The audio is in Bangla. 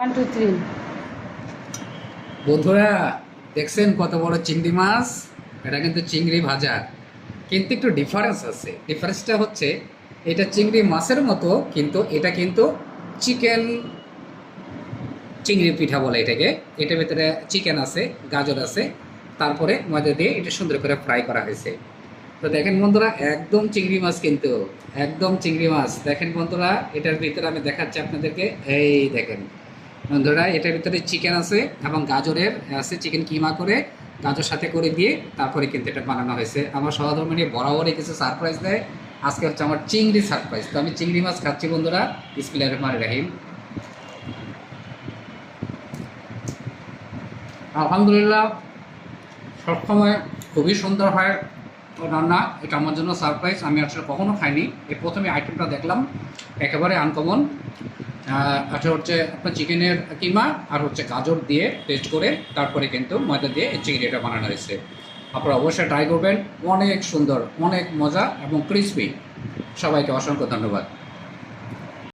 One two three. বন্ধুরা, দেখছেন কত বড় চিংড়ি মাছ? এটা কিন্তু চিংড়ি ভাজা, কিন্তু একটু ডিফারেন্স আছে। ডিফারেন্সটা হচ্ছে এটা চিংড়ি মাছের মতো, কিন্তু এটা কিন্তু চিকেন চিংড়ি পিঠা বলে এটাকে। এটার ভিতরে চিকেন আছে, গাজর আছে, তারপরে ময়দা দিয়ে এটা সুন্দর করে ফ্রাই করা হয়েছে। তো দেখেন বন্ধুরা, একদম চিংড়ি মাছ, কিন্তু একদম চিংড়ি মাছ। দেখেন বন্ধুরা, এটার ভিতরে আমি দেখাচ্ছি আপনাদেরকে। এই দেখেন বন্ধুরা, এটার ভিতরে চিকেন আছে এবং গাজরের আছে, চিকেন কিমা করে গাজর সাথে করে দিয়ে তারপরে কিন্তু এটা বানানো হয়েছে। আমার সহধর্মিনী বরাবরই কিছু সারপ্রাইজ দেয়। আজকে হচ্ছে আমার চিংড়ি সারপ্রাইজ। তো আমি চিংড়ি মাছ খাচ্ছি বন্ধুরা। বিসমিল্লাহির রহমানির রহিম। আলহামদুলিল্লাহ, সবসময় খুবই সুন্দর হয় রান্না। এটা আমার জন্য সারপ্রাইজ, আমি আসলে কখনো খাইনি। এই প্রথমে আইটেমটা দেখলাম, একেবারে আনকমন। এটা হচ্ছে আপনার চিকেনের কিমা আর হচ্ছে গাজর দিয়ে পেস্ট করে তারপরে কিন্তু ময়দা দিয়ে এই চিংড়িটা বানানো হয়েছে। আপনারা অবশ্যই ট্রাই করবেন, অনেক সুন্দর, অনেক মজা এবং ক্রিসপি। সবাইকে অসংখ্য ধন্যবাদ।